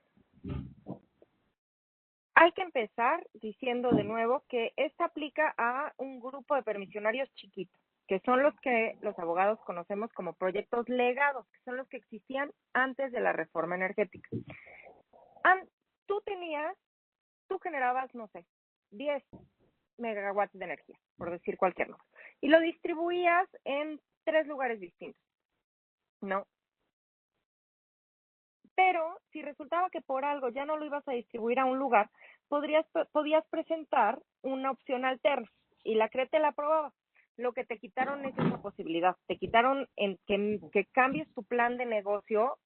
hay que empezar diciendo de nuevo que esta aplica a un grupo de permisionarios chiquitos, que son los que los abogados conocemos como proyectos legados, que son los que existían antes de la reforma energética. Tú generabas, no sé, 10 megawatts de energía, por decir cualquier número, y lo distribuías en 3 lugares distintos, ¿no? Pero si resultaba que por algo ya no lo ibas a distribuir a un lugar, podías presentar una opción alterna y la CRE te la aprobaba. Lo que te quitaron es esa posibilidad. Te quitaron en que cambies tu plan de negocio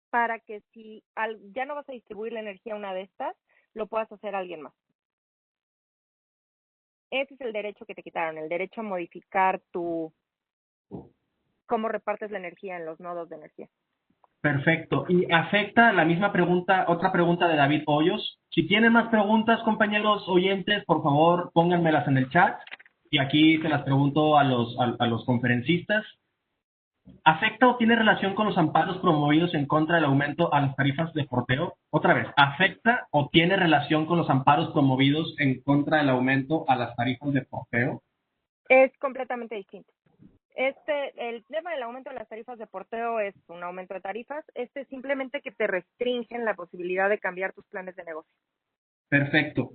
para que si ya no vas a distribuir la energía a una de estas, lo puedas hacer a alguien más. Ese es el derecho que te quitaron, el derecho a modificar cómo repartes la energía en los nodos de energía. Perfecto. Y afecta la misma pregunta, otra pregunta de David Hoyos. Si tienen más preguntas, compañeros oyentes, por favor, pónganmelas en el chat y aquí se las pregunto a los conferencistas. ¿Afecta o tiene relación con los amparos promovidos en contra del aumento a las tarifas de porteo? Otra vez, ¿afecta o tiene relación con los amparos promovidos en contra del aumento a las tarifas de porteo? Es completamente distinto. El tema del aumento de las tarifas de porteo es un aumento de tarifas. Simplemente que te restringen la posibilidad de cambiar tus planes de negocio. Perfecto.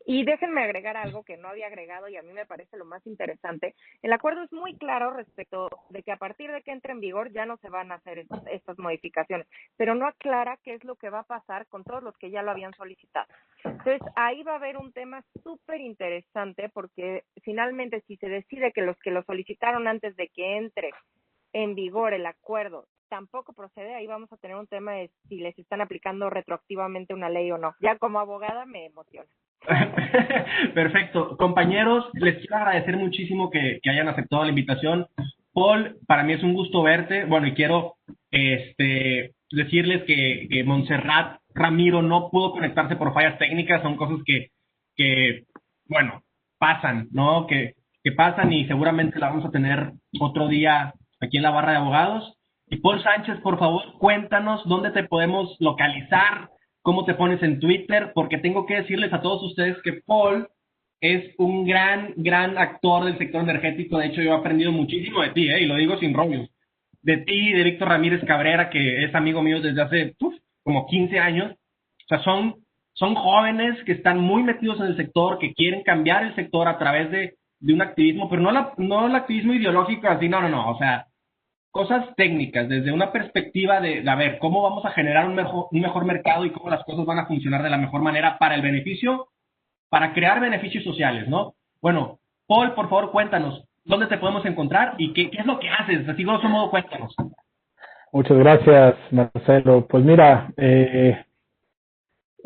Y déjenme agregar algo que no había agregado y a mí me parece lo más interesante. El acuerdo es muy claro respecto de que a partir de que entre en vigor ya no se van a hacer estas modificaciones, pero no aclara qué es lo que va a pasar con todos los que ya lo habían solicitado. Entonces, ahí va a haber un tema súper interesante porque finalmente si se decide que los que lo solicitaron antes de que entre en vigor el acuerdo tampoco procede, ahí vamos a tener un tema de si les están aplicando retroactivamente una ley o no. Ya como abogada me emociona. Perfecto. Compañeros, les quiero agradecer muchísimo que hayan aceptado la invitación. Paul, para mí es un gusto verte. Bueno, y quiero decirles que Montserrat Ramiro no pudo conectarse por fallas técnicas. Son cosas que bueno, pasan, ¿no? Que pasan y seguramente la vamos a tener otro día aquí en la barra de abogados. Y Paul Sánchez, por favor, cuéntanos dónde te podemos localizar, cómo te pones en Twitter, porque tengo que decirles a todos ustedes que Paul es un gran actor del sector energético. De hecho, yo he aprendido muchísimo de ti, y lo digo sin rollos. De ti, de Víctor Ramírez Cabrera, que es amigo mío desde hace como 15 años. O sea, son jóvenes que están muy metidos en el sector, que quieren cambiar el sector a través de un activismo, pero no el activismo ideológico así, no, o sea, cosas técnicas, desde una perspectiva de a ver, cómo vamos a generar un mejor mercado y cómo las cosas van a funcionar de la mejor manera para el beneficio, para crear beneficios sociales, ¿no? Bueno, Paul, por favor, cuéntanos, ¿dónde te podemos encontrar y qué es lo que haces? Así, grosso modo, cuéntanos. Muchas gracias, Marcelo. Pues mira, me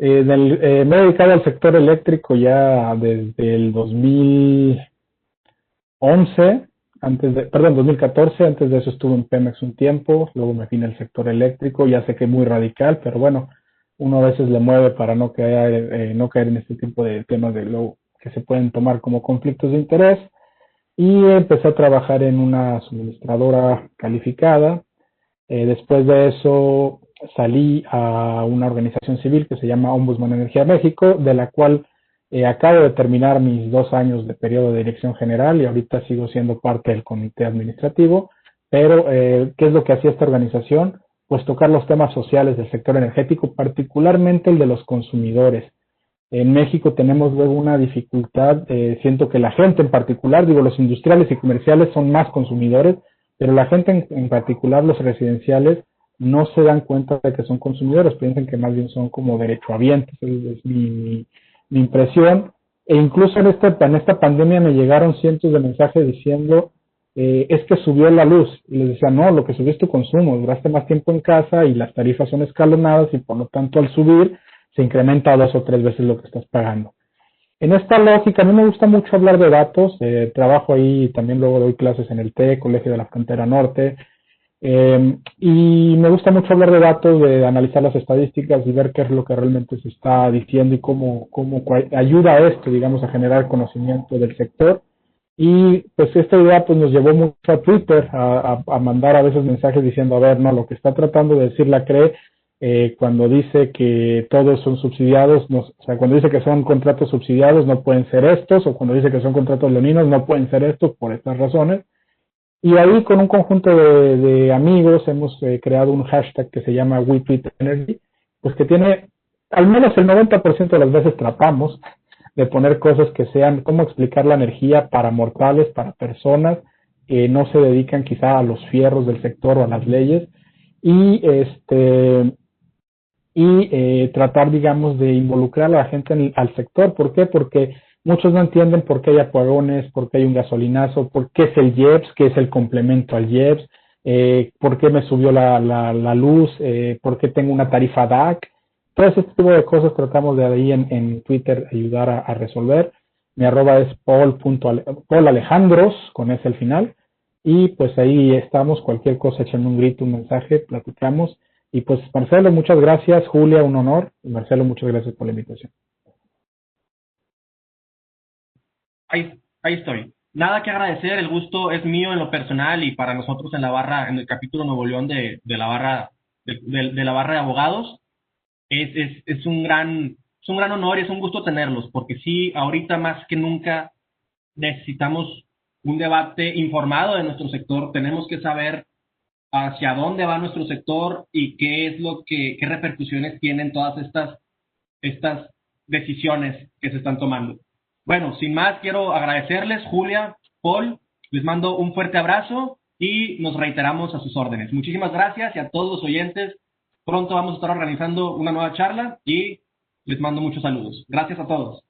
he dedicado al sector eléctrico ya desde el 2011, 2014, antes de eso estuve en Pemex un tiempo, luego me vine al sector eléctrico, ya sé que es muy radical, pero bueno, uno a veces le mueve para no caer en este tipo de temas de lo que se pueden tomar como conflictos de interés, y empecé a trabajar en una suministradora calificada. Después de eso salí a una organización civil que se llama Ombudsman Energía México, de la cual acabo de terminar mis 2 años de periodo de dirección general y ahorita sigo siendo parte del comité administrativo. Pero, ¿qué es lo que hacía esta organización? Pues tocar los temas sociales del sector energético, particularmente el de los consumidores. En México tenemos luego una dificultad, siento que la gente en particular, digo, los industriales y comerciales son más consumidores, pero la gente en particular, los residenciales, no se dan cuenta de que son consumidores, piensan que más bien son como derechohabientes, es mi impresión. E incluso en esta pandemia me llegaron cientos de mensajes diciendo, es que subió la luz. Y les decía, no, lo que subió es tu consumo, duraste más tiempo en casa y las tarifas son escalonadas y por lo tanto al subir se incrementa 2 o 3 veces lo que estás pagando. En esta lógica, a mí me gusta mucho hablar de datos, trabajo ahí y también luego doy clases en el TEC, Colegio de la Frontera Norte, y me gusta mucho hablar de datos, de analizar las estadísticas y ver qué es lo que realmente se está diciendo y cómo ayuda a esto, digamos, a generar conocimiento del sector. Y pues esta idea pues nos llevó mucho a Twitter, a mandar a veces mensajes diciendo, a ver, no, lo que está tratando de decir la CRE, cuando dice que todos son subsidiados, no, o sea, cuando dice que son contratos subsidiados no pueden ser estos, o cuando dice que son contratos leoninos no pueden ser estos por estas razones. Y ahí con un conjunto de amigos hemos creado un hashtag que se llama WeTweetEnergy, pues que tiene, al menos el 90% de las veces tratamos de poner cosas que sean, cómo explicar la energía para mortales, para personas que no se dedican quizá a los fierros del sector o a las leyes, y tratar, digamos, de involucrar a la gente al sector. ¿Por qué? Porque muchos no entienden por qué hay apagones, por qué hay un gasolinazo, por qué es el IEPS, qué es el complemento al IEPS, por qué me subió la luz, por qué tengo una tarifa DAC. Todo ese tipo de cosas tratamos de ahí en Twitter ayudar a resolver. Mi arroba es paulalejandros, con ese al final. Y pues ahí estamos, cualquier cosa, échenme un grito, un mensaje, platicamos. Y pues Marcelo, muchas gracias, Julia, un honor. Y Marcelo, muchas gracias por la invitación. Ahí estoy. Nada que agradecer, el gusto es mío en lo personal y para nosotros en la barra, en el capítulo Nuevo León de la barra de la barra de abogados. Es un gran honor y es un gusto tenerlos, porque sí, ahorita más que nunca necesitamos un debate informado de nuestro sector. Tenemos que saber hacia dónde va nuestro sector y qué repercusiones tienen todas estas decisiones que se están tomando. Bueno, sin más, quiero agradecerles, Julia, Paul, les mando un fuerte abrazo y nos reiteramos a sus órdenes. Muchísimas gracias y a todos los oyentes. Pronto vamos a estar organizando una nueva charla y les mando muchos saludos. Gracias a todos.